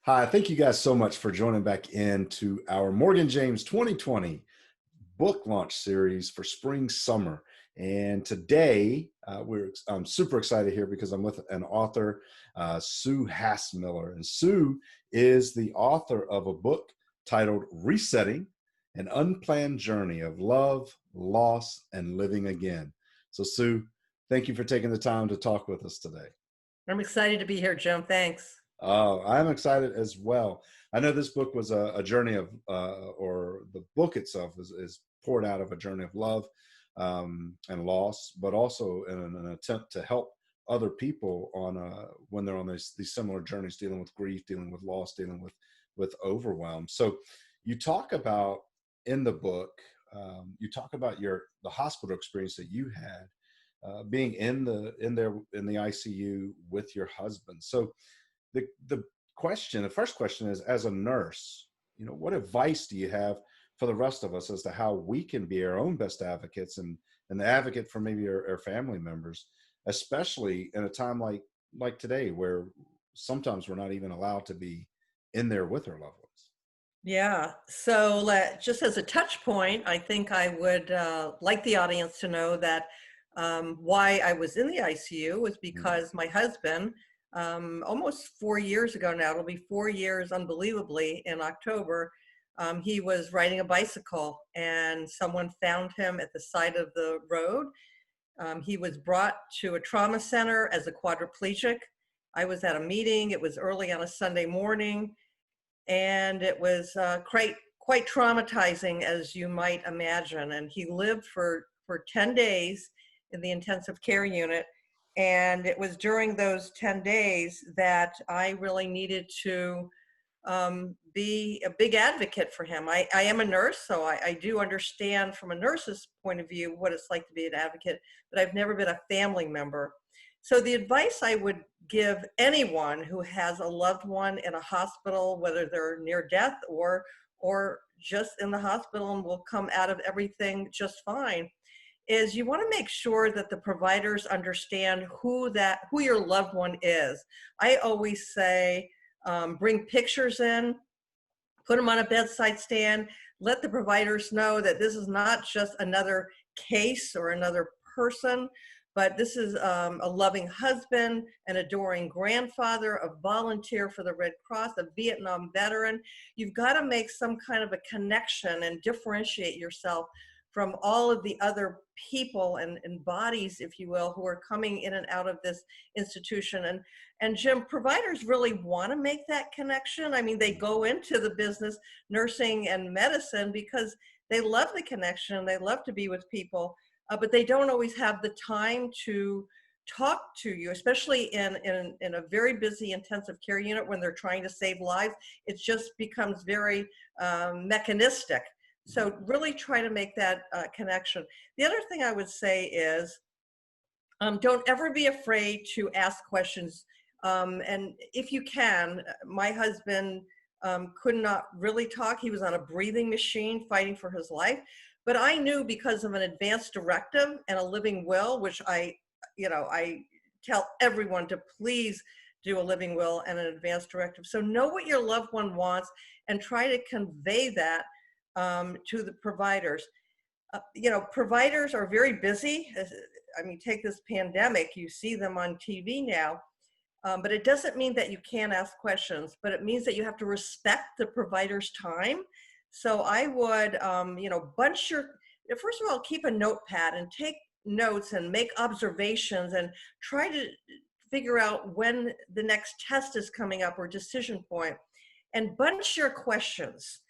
Hi, thank you guys so much for joining back into our Morgan James 2020 book launch series for spring summer. And today I'm super excited here because I'm with an author, Sue Hassmiller. And Sue is the author of a book titled Resetting: An Unplanned Journey of Love, Loss, and Living Again. So Sue, thank you for taking the time to talk with us today. I'm excited to be here, Jim. Thanks. I'm excited as well. I know this book was a journey of, or the book itself is poured out of a journey of love and loss, but also in an attempt to help other people on when they're on these similar journeys, dealing with grief, dealing with loss, dealing with overwhelm. So, you talk about in the book, you talk about the hospital experience that you had, being in the ICU with your husband. So the the first question is, as a nurse, what advice do you have for the rest of us as to how we can be our own best advocates and the advocate for maybe our family members, especially in a time like today, where sometimes we're not even allowed to be in there with our loved ones. Yeah. So, just as a touch point, I think I would like the audience to know that why I was in the ICU was Mm. because my husband, almost 4 years ago now, it'll be 4 years unbelievably in October, he was riding a bicycle and someone found him at the side of the road. He was brought to a trauma center as a quadriplegic. I was at a meeting. It was early on a Sunday morning, and it was quite traumatizing, as you might imagine. And he lived for 10 days in the intensive care unit. And it was during those 10 days that I really needed to be a big advocate for him. I am a nurse, so I do understand from a nurse's point of view what it's like to be an advocate, but I've never been a family member. So the advice I would give anyone who has a loved one in a hospital, whether they're near death or just in the hospital and will come out of everything just fine, is you want to make sure that the providers understand who your loved one is. I always say, bring pictures in, put them on a bedside stand, let the providers know that this is not just another case or another person, but this is a loving husband, an adoring grandfather, a volunteer for the Red Cross, a Vietnam veteran. You've got to make some kind of a connection and differentiate yourself from all of the other people and bodies, if you will, who are coming in and out of this institution. And Jim, providers really want to make that connection. I mean, they go into the business, nursing and medicine, because they love the connection. They love to be with people, but they don't always have the time to talk to you, especially in a very busy intensive care unit when they're trying to save lives. It just becomes very mechanistic. So really try to make that connection. The other thing I would say is, don't ever be afraid to ask questions. And if you can, my husband could not really talk. He was on a breathing machine fighting for his life. But I knew, because of an advance directive and a living will, which I tell everyone to please do a living will and an advance directive. So know what your loved one wants and try to convey that to the providers. Providers are very busy. I mean, take this pandemic, you see them on TV now, but it doesn't mean that you can't ask questions, but it means that you have to respect the provider's time. So I would, first of all, keep a notepad and take notes and make observations and try to figure out when the next test is coming up or decision point, and bunch your questions.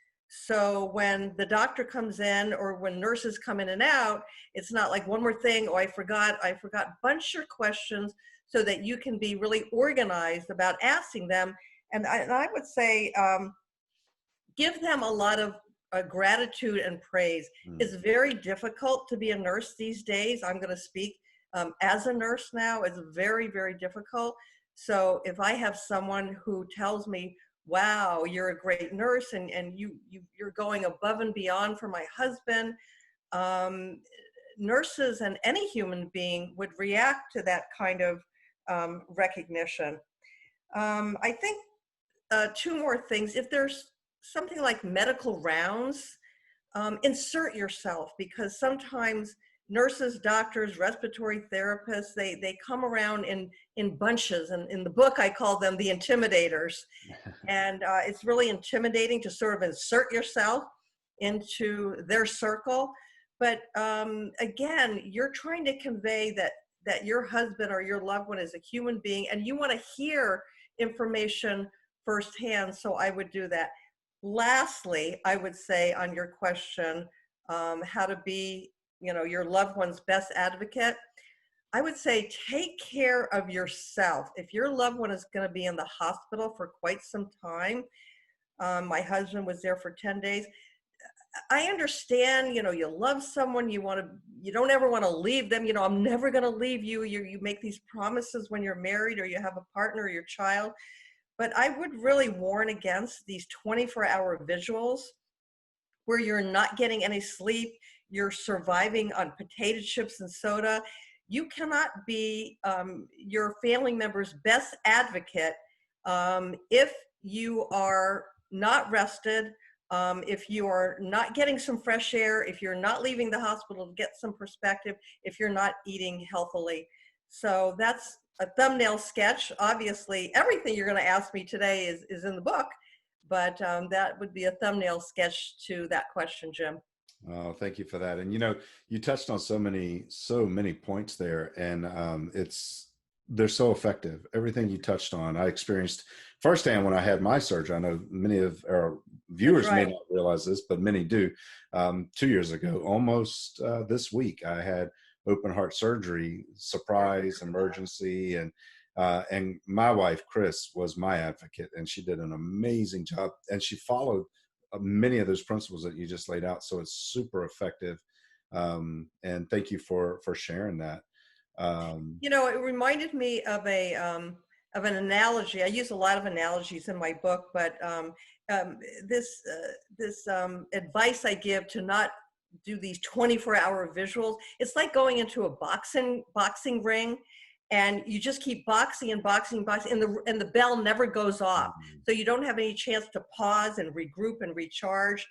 So when the doctor comes in or when nurses come in and out, it's not like one more thing, oh, I forgot. Bunch your questions so that you can be really organized about asking them. And I would say, give them a lot of gratitude and praise. Mm. It's very difficult to be a nurse these days. I'm going to speak as a nurse now. It's very, very difficult. So if I have someone who tells me, wow, you're a great nurse and you're going above and beyond for my husband, nurses and any human being would react to that kind of recognition. I think two more things. If there's something like medical rounds, insert yourself, because sometimes nurses, doctors, respiratory therapists, they come around in bunches. And in the book, I call them the intimidators. And it's really intimidating to sort of insert yourself into their circle. But again, you're trying to convey that your husband or your loved one is a human being, and you want to hear information firsthand. So I would do that. Lastly, I would say on your question, how to be, your loved one's best advocate, I would say take care of yourself. If your loved one is going to be in the hospital for quite some time, my husband was there for 10 days. I understand, you love someone, you don't ever want to leave them. I'm never going to leave you. You make these promises when you're married or you have a partner or your child. But I would really warn against these 24-hour visuals where you're not getting any sleep, you're surviving on potato chips and soda. You cannot be your family member's best advocate if you are not rested, if you are not getting some fresh air, if you're not leaving the hospital to get some perspective, if you're not eating healthily. So that's a thumbnail sketch. Obviously, everything you're going to ask me today is in the book, but that would be a thumbnail sketch to that question, Jim. Oh, thank you for that. And you touched on so many points there, and they're so effective. Everything you touched on, I experienced firsthand when I had my surgery. I know many of our viewers may not realize this, but many do. 2 years ago, almost this week, I had open heart surgery, surprise, emergency, and my wife, Chris, was my advocate, and she did an amazing job, and she followed many of those principles that you just laid out. So it's super effective. And thank you for sharing that. It reminded me of an analogy. I use a lot of analogies in my book, but this advice I give to not do these 24-hour visuals. It's like going into a boxing ring, and you just keep boxing and boxing, and the bell never goes off. So you don't have any chance to pause and regroup and recharge.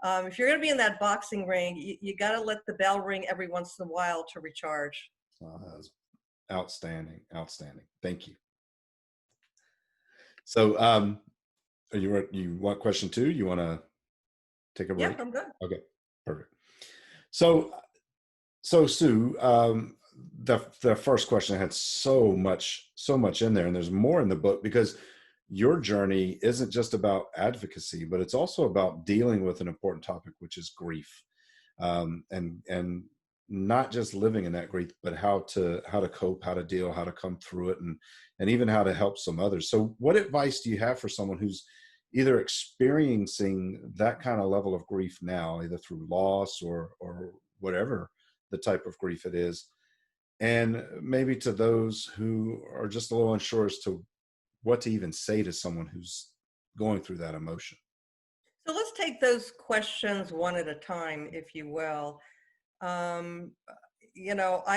If you're going to be in that boxing ring, you got to let the bell ring every once in a while to recharge. Outstanding. Thank you. So, you want question 2? You want to take a break? Yeah, I'm good. Okay, perfect. So Sue, the first question had so much in there, and there's more in the book, because your journey isn't just about advocacy, but it's also about dealing with an important topic, which is grief, and not just living in that grief, but how to cope, how to deal, how to come through it, and even how to help some others. So what advice do you have for someone who's either experiencing that kind of level of grief now, either through loss or whatever the type of grief it is, and maybe to those who are just a little unsure as to what to even say to someone who's going through that emotion? So let's take those questions one at a time, if you will. I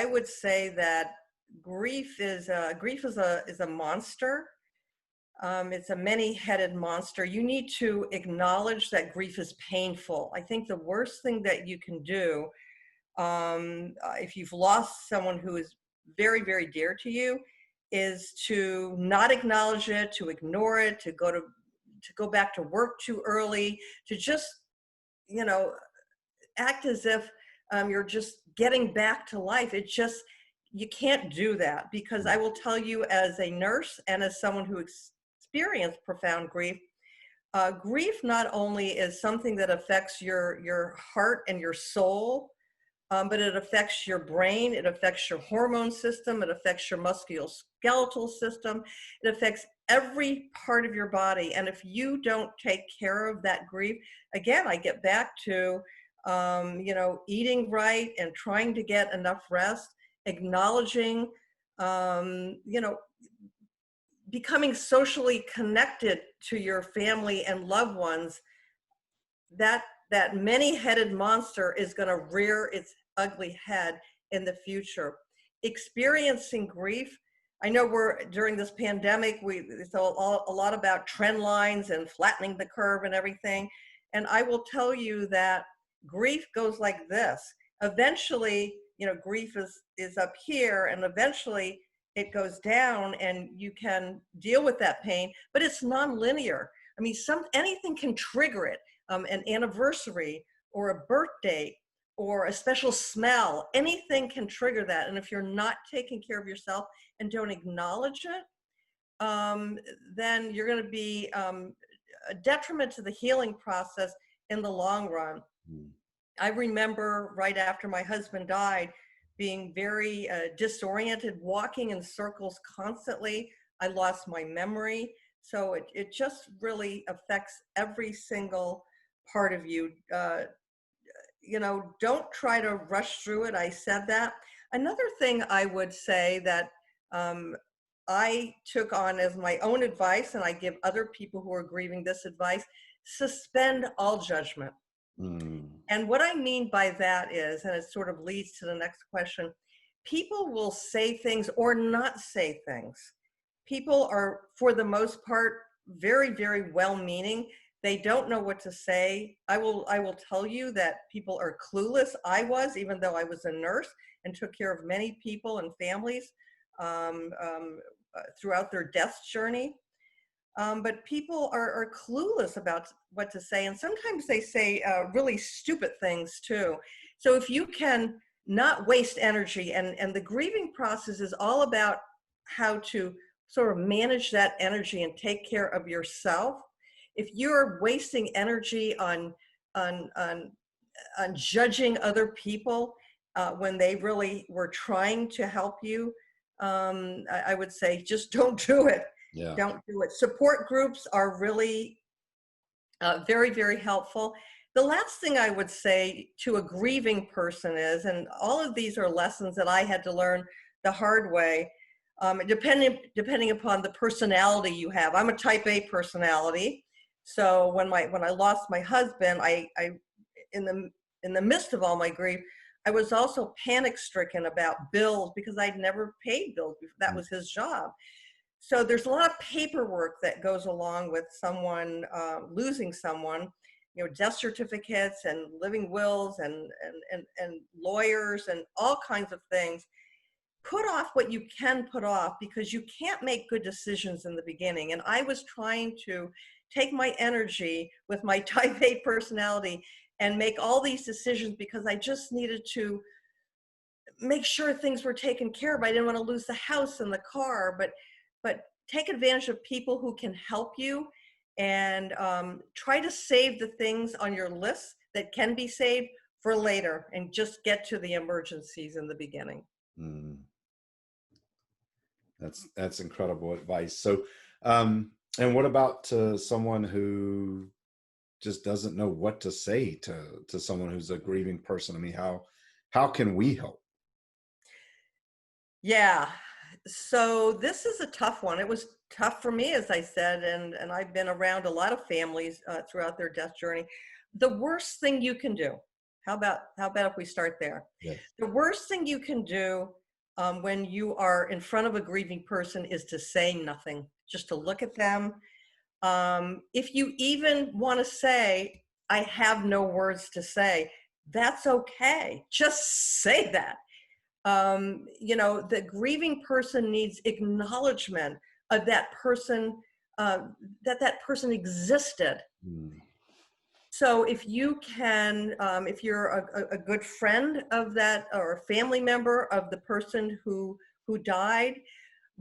would say that grief is a monster. It's a many-headed monster. You need to acknowledge that grief is painful. I think the worst thing that you can do, if you've lost someone who is very, very dear to you, is to not acknowledge it, to ignore it, to go back to work too early, to just, act as if you're just getting back to life. You can't do that, because I will tell you, as a nurse and as someone who experienced profound grief, grief not only is something that affects your heart and your soul, but it affects your brain, it affects your hormone system, it affects your musculoskeletal system, it affects every part of your body. And if you don't take care of that grief, again, I get back to, eating right and trying to get enough rest, acknowledging, becoming socially connected to your family and loved ones. That many-headed monster is going to rear its ugly head in the future. Experiencing grief I know we're during this pandemic, it's a lot about trend lines and flattening the curve and everything. And I will tell you that grief goes like this. Eventually, grief is up here, and eventually it goes down, and you can deal with that pain, but it's non-linear. I mean, anything can trigger it. An anniversary or a birthday or a special smell, anything can trigger that. And if you're not taking care of yourself and don't acknowledge it, then you're going to be a detriment to the healing process in the long run. I remember right after my husband died being very disoriented, walking in circles constantly. I lost my memory. So it just really affects every single part of you. Don't try to rush through it. I said that. Another thing I would say that I took on as my own advice, and I give other people who are grieving this advice: suspend all judgment. And what I mean by that is, and it sort of leads to the next question, people will say things or not say things. People are, for the most part, very, very well-meaning. They don't know what to say. I will tell you that people are clueless. I was, even though I was a nurse and took care of many people and families throughout their death journey. But people are clueless about what to say. And sometimes they say really stupid things too. So if you can not waste energy, and the grieving process is all about how to sort of manage that energy and take care of yourself. If you're wasting energy on judging other people when they really were trying to help you, I would say just don't do it. Yeah. Don't do it. Support groups are really very, very helpful. The last thing I would say to a grieving person is, and all of these are lessons that I had to learn the hard way, depending upon the personality you have. I'm a type A personality. So when I lost my husband, I in the midst of all my grief, I was also panic stricken about bills because I'd never paid bills before. That was his job. So there's a lot of paperwork that goes along with someone losing someone, death certificates and living wills and lawyers and all kinds of things. Put off what you can put off, because you can't make good decisions in the beginning. And I was trying to take my energy with my type A personality and make all these decisions because I just needed to make sure things were taken care of. I didn't want to lose the house and the car, but take advantage of people who can help you, and try to save the things on your list that can be saved for later, and just get to the emergencies in the beginning. That's incredible advice. So, and what about someone who just doesn't know what to say to someone who's a grieving person? I mean, how can we help? Yeah. So this is a tough one. It was tough for me, as I said, and I've been around a lot of families throughout their death journey. The worst thing you can do, how about if we start there? Yes. The worst thing you can do when you are in front of a grieving person is to say nothing, just to look at them. If you even want to say, I have no words to say, that's okay. Just say that. The grieving person needs acknowledgement of that person, that person existed. So if you can, if you're a good friend of that, or a family member of the person who died,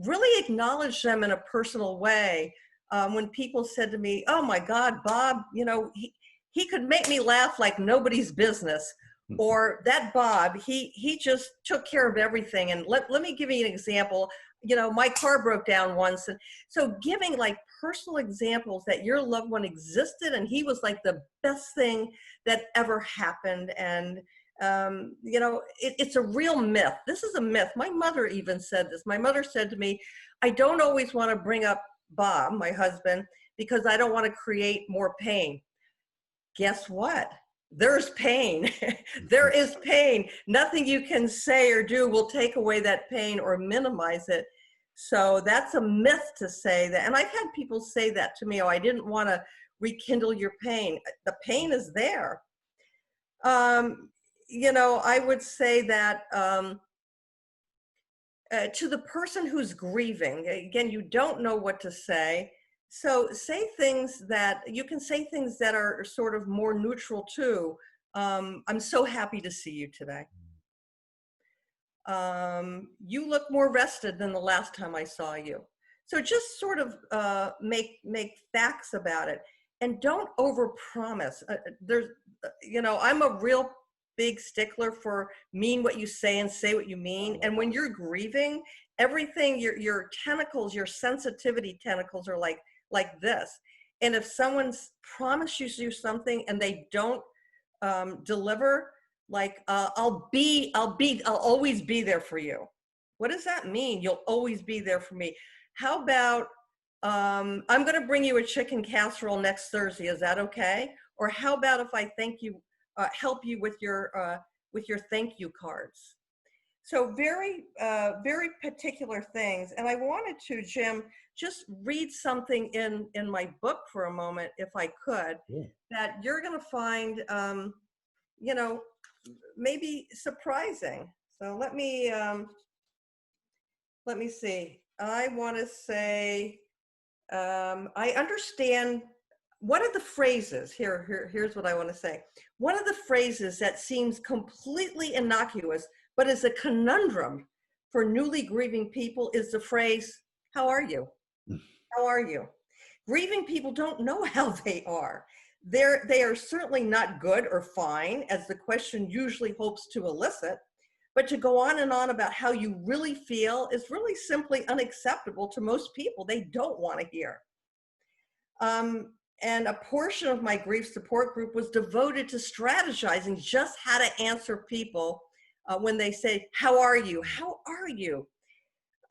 really acknowledge them in a personal way. When people said to me, "Oh my God, Bob, he could make me laugh like nobody's business," or "That Bob, he just took care of everything." And let me give you an example. My car broke down once, and so giving like personal examples that your loved one existed and he was like the best thing that ever happened. And it's a real myth. This is a myth. My mother even said this. My mother said to me, "I don't always want to bring up Bob, my husband, because I don't want to create more pain." Guess what? There's pain. There is pain. Nothing you can say or do will take away that pain or minimize it. So that's a myth to say that. And I've had people say that to me, oh, I didn't want to rekindle your pain. The pain is there. I would say that to the person who's grieving, again, you don't know what to say. So say things that you can say things that are sort of more neutral too. I'm so happy to see you today. You look more rested than the last time I saw you. So just sort of make facts about it, and don't overpromise. I'm a real big stickler for mean what you say and say what you mean. And when you're grieving, everything your tentacles, your sensitivity tentacles are like this. And if someone's promises you something and they don't deliver, like I'll always be there for you. What does that mean? You'll always be there for me. How about I'm going to bring you a chicken casserole next Thursday. Is that okay? Or how about if I help you with your thank you cards? So very particular things. And I wanted to, Jim, just read something in my book for a moment, if I could, that you're going to find maybe surprising. So let me see. I want to say, I understand one of the phrases here's what I want to say. One of the phrases that seems completely innocuous, but is a conundrum for newly grieving people is the phrase, how are you? How are you? Grieving people don't know how they are. They are certainly not good or fine, as the question usually hopes to elicit, but to go on and on about how you really feel is really simply unacceptable to most people. They don't want to hear. And a portion of my grief support group was devoted to strategizing just how to answer people when they say, how are you? How are you?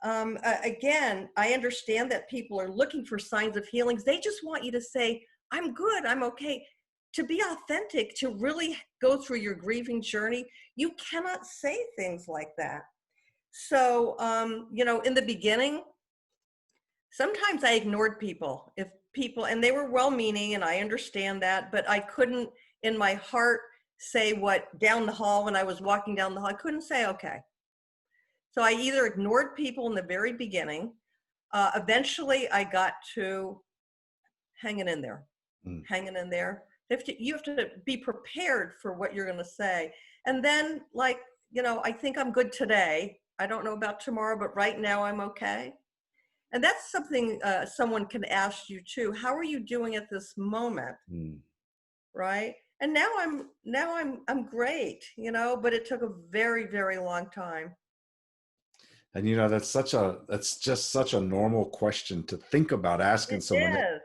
Again, I understand that people are looking for signs of healings. They just want you to say, I'm good, I'm okay. To be authentic, to really go through your grieving journey, you cannot say things like that. So, in the beginning, sometimes I ignored people. And they were well-meaning, and I understand that, but I couldn't, in my heart, say what down the hall when I was walking down the hall, I couldn't say, okay. So I either ignored people in the very beginning. Eventually, I got to hanging in there. You have to be prepared for what you're going to say. And then, I think I'm good today. I don't know about tomorrow, but right now I'm okay. And that's something someone can ask you too. How are you doing at this moment? Right? And now I'm great, but it took a very, very long time. And that's just such a normal question to think about asking someone that,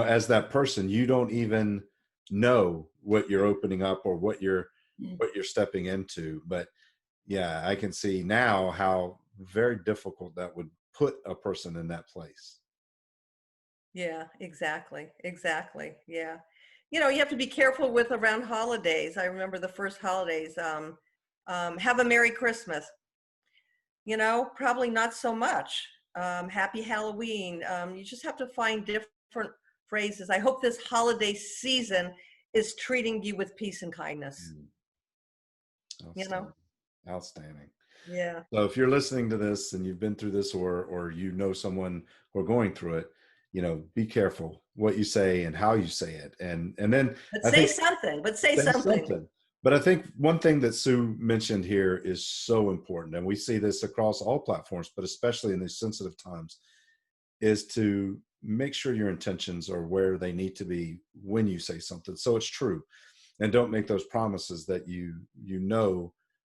as that person, you don't even know what you're opening up or what you're stepping into. But yeah, I can see now how very difficult that would put a person in that place. Yeah, exactly. Yeah. You have to be careful with around holidays. I remember the first holidays, have a Merry Christmas. Probably not so much. Happy Halloween. You just have to find different phrases. I hope this holiday season is treating you with peace and kindness. Outstanding. Yeah. So if you're listening to this and you've been through this, or someone who are going through it, be careful what you say and how you say it. And then say something. But I think one thing that Sue mentioned here is so important, and we see this across all platforms, but especially in these sensitive times, is to make sure your intentions are where they need to be when you say something, so it's true. And don't make those promises that you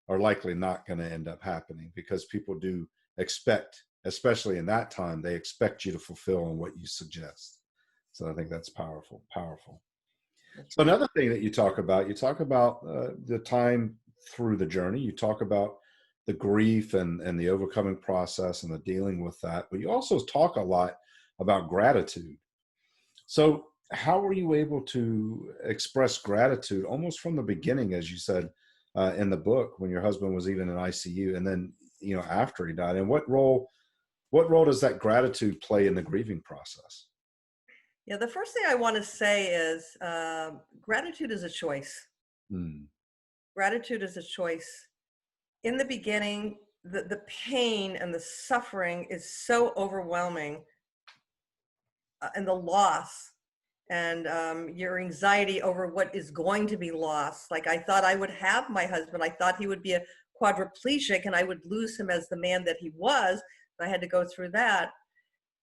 are likely not going to end up happening, because people do expect, especially in that time, they expect you to fulfill on what you suggest. So I think that's powerful. So another thing that you talk about the time through the journey. You talk about the grief and the overcoming process and the dealing with that, but you also talk a lot about gratitude. So how were you able to express gratitude almost from the beginning, as you said in the book, when your husband was even in ICU, and then after he died? And what role What role does that gratitude play in the grieving process? Yeah, the first thing I want to say is gratitude is a choice. Mm. Gratitude is a choice. In the beginning, the pain and the suffering is so overwhelming, and the loss and your anxiety over what is going to be lost. Like, I thought I would have my husband. I thought he would be a quadriplegic and I would lose him as the man that he was. I had to go through that.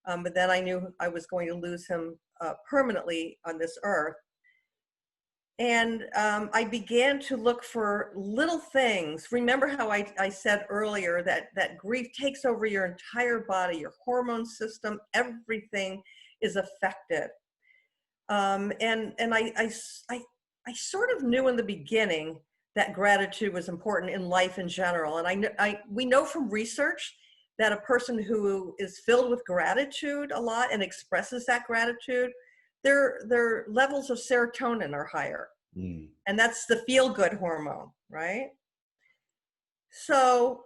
But then I knew I was going to lose him permanently on this earth. And I began to look for little things. Remember how I said earlier that grief takes over your entire body, your hormone system, everything is affected. And I sort of knew in the beginning that gratitude was important in life in general. And we know from research that a person who is filled with gratitude a lot and expresses that gratitude, their levels of serotonin are higher. Mm. And that's the feel-good hormone, right? So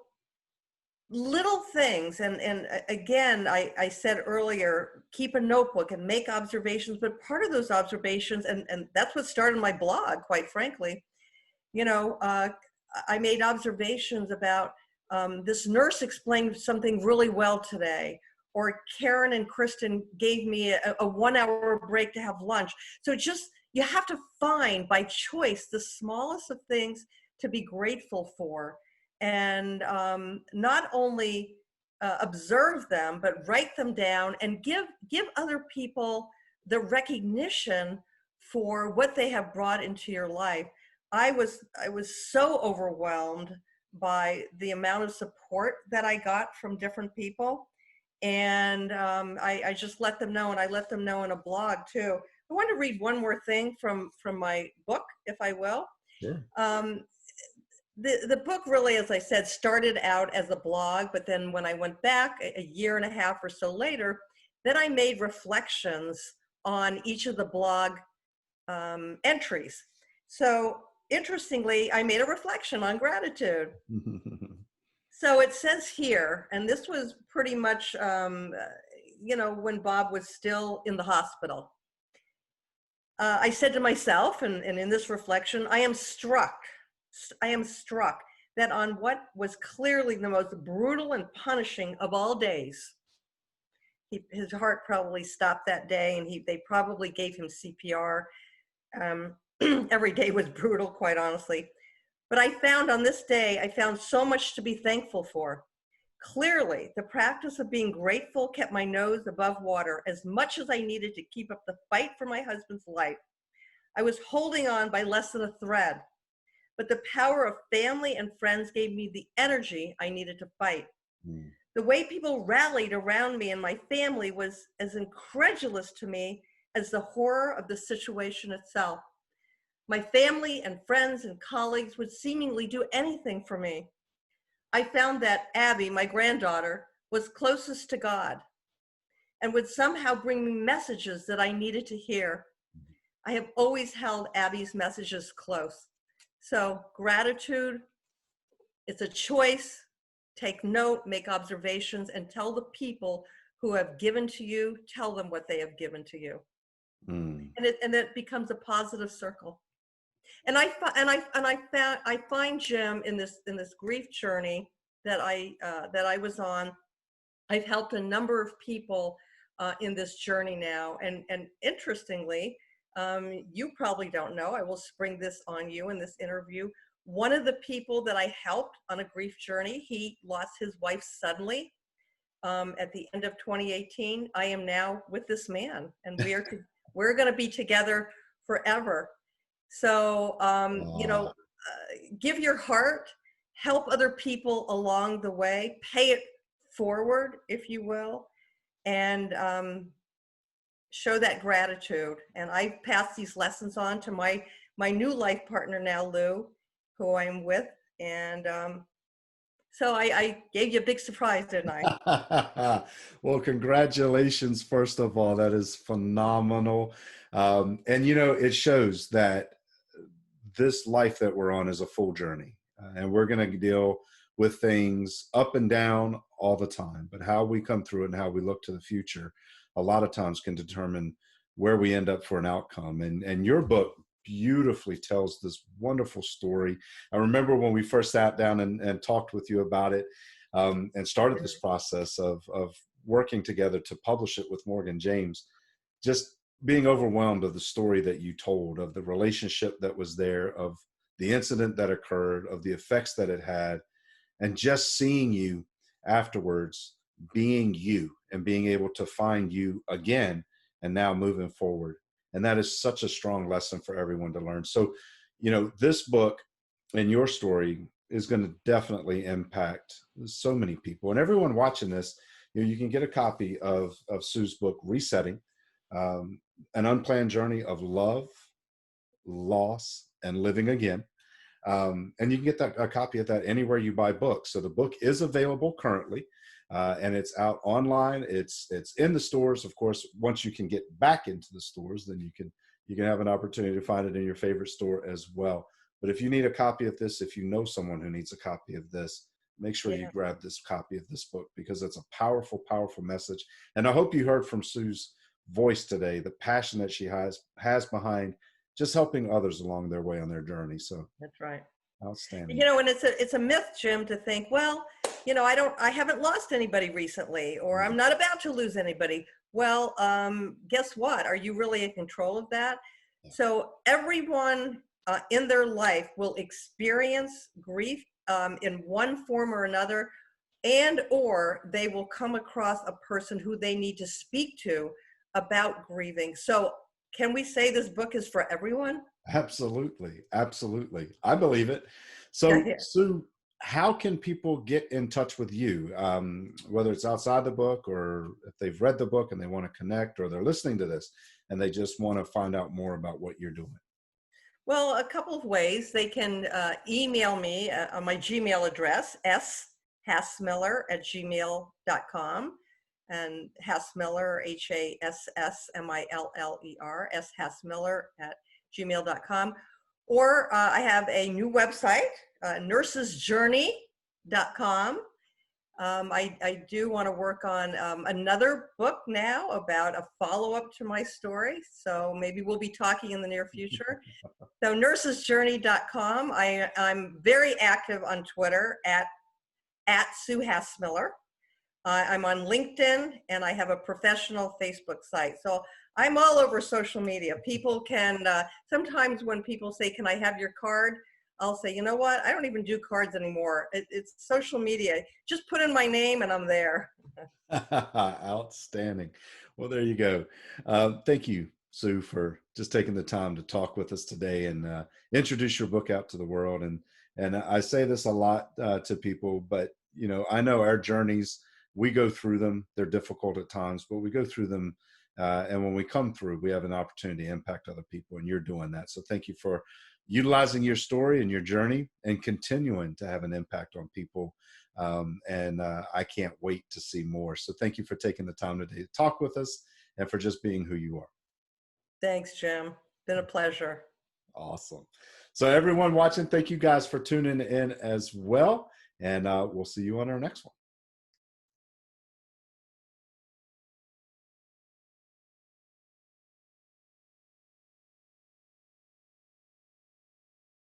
little things, and again, I said earlier, keep a notebook and make observations, but part of those observations, and that's what started my blog, quite frankly, I made observations about this nurse explained something really well today, or Karen and Kristen gave me a 1 hour break to have lunch. So just, you have to find by choice the smallest of things to be grateful for, and not only observe them, but write them down and give other people the recognition for what they have brought into your life. I was so overwhelmed by the amount of support that I got from different people, and I just let them know, and I let them know in a blog too. I want to read one more thing from my book, if I will. Sure. The book really, as I said, started out as a blog, but then when I went back a year and a half or so later, then I made reflections on each of the blog entries. So interestingly, I made a reflection on gratitude. So it says here, and this was pretty much, when Bob was still in the hospital. I said to myself, and in this reflection, I am struck that on what was clearly the most brutal and punishing of all days, his heart probably stopped that day, and they probably gave him CPR. Every day was brutal, quite honestly. But I found on this day, I found so much to be thankful for. Clearly, the practice of being grateful kept my nose above water as much as I needed to keep up the fight for my husband's life. I was holding on by less than a thread, but the power of family and friends gave me the energy I needed to fight. Mm. The way people rallied around me and my family was as incredulous to me as the horror of the situation itself. My family and friends and colleagues would seemingly do anything for me. I found that Abby, my granddaughter, was closest to God and would somehow bring me messages that I needed to hear. I have always held Abby's messages close. So gratitude, it's a choice. Take note, make observations, and tell the people who have given to you, tell them what they have given to you. Mm. And it becomes a positive circle. And I find, Jim, in this grief journey that I was on, I've helped a number of people in this journey now. And interestingly, you probably don't know, I will spring this on you in this interview. One of the people that I helped on a grief journey, he lost his wife suddenly at the end of 2018. I am now with this man, and we're going to be together forever. So, give your heart, help other people along the way, pay it forward, if you will, and show that gratitude. And I pass these lessons on to my new life partner now, Lou, who I'm with. And so I gave you a big surprise, didn't I? Well, congratulations, first of all. That is phenomenal. And, it shows that this life that we're on is a full journey. And we're going to deal with things up and down, all the time, but how we come through it and how we look to the future a lot of times can determine where we end up for an outcome. And your book beautifully tells this wonderful story. I remember when we first sat down and talked with you about it, and started this process of working together to publish it with Morgan James, just being overwhelmed of the story that you told, of the relationship that was there, of the incident that occurred, of the effects that it had, and just seeing you afterwards being you and being able to find you again and now moving forward. And that is such a strong lesson for everyone to learn. So, this book and your story is going to definitely impact so many people. And everyone watching this, you can get a copy of Sue's book, Resetting, an unplanned journey of love, loss, and living again. And you can get a copy of that anywhere you buy books. So the book is available currently, and it's out online. It's in the stores, of course. Once you can get back into the stores, then you can have an opportunity to find it in your favorite store as well. But if you need a copy of this, if you know someone who needs a copy of this, make sure you grab this copy of this book, because it's a powerful, powerful message. And I hope you heard from Sue's voice today, the passion that she has behind just helping others along their way on their journey. So that's right. Outstanding. And it's a myth, Jim, to think, well, I haven't lost anybody recently, or I'm not about to lose anybody. Well, guess what? Are you really in control of that? Yeah. So everyone in their life will experience grief in one form or another, or they will come across a person who they need to speak to about grieving. So can we say this book is for everyone? Absolutely. Absolutely. I believe it. So, Sue, how can people get in touch with you? Whether it's outside the book, or if they've read the book and they want to connect, or they're listening to this and they just want to find out more about what you're doing. Well, a couple of ways. They can email me on my Gmail address, hassmiller@gmail.com. And Hassmiller, Hassmiller, @gmail.com. Or I have a new website, nursesjourney.com. I do want to work on another book now about a follow-up to my story. So maybe we'll be talking in the near future. So nursesjourney.com. I'm very active on Twitter at Sue Hassmiller. I'm on LinkedIn, and I have a professional Facebook site. So I'm all over social media. People can, sometimes when people say, can I have your card? I'll say, you know what? I don't even do cards anymore. It's social media. Just put in my name and I'm there. Outstanding. Well, there you go. Thank you, Sue, for just taking the time to talk with us today and introduce your book out to the world. And I say this a lot to people, but I know our journeys, we go through them. They're difficult at times, but we go through them. And when we come through, we have an opportunity to impact other people, and you're doing that. So thank you for utilizing your story and your journey and continuing to have an impact on people. And I can't wait to see more. So thank you for taking the time today to talk with us and for just being who you are. Thanks, Jim. Been a pleasure. Awesome. So everyone watching, thank you guys for tuning in as well. And we'll see you on our next one.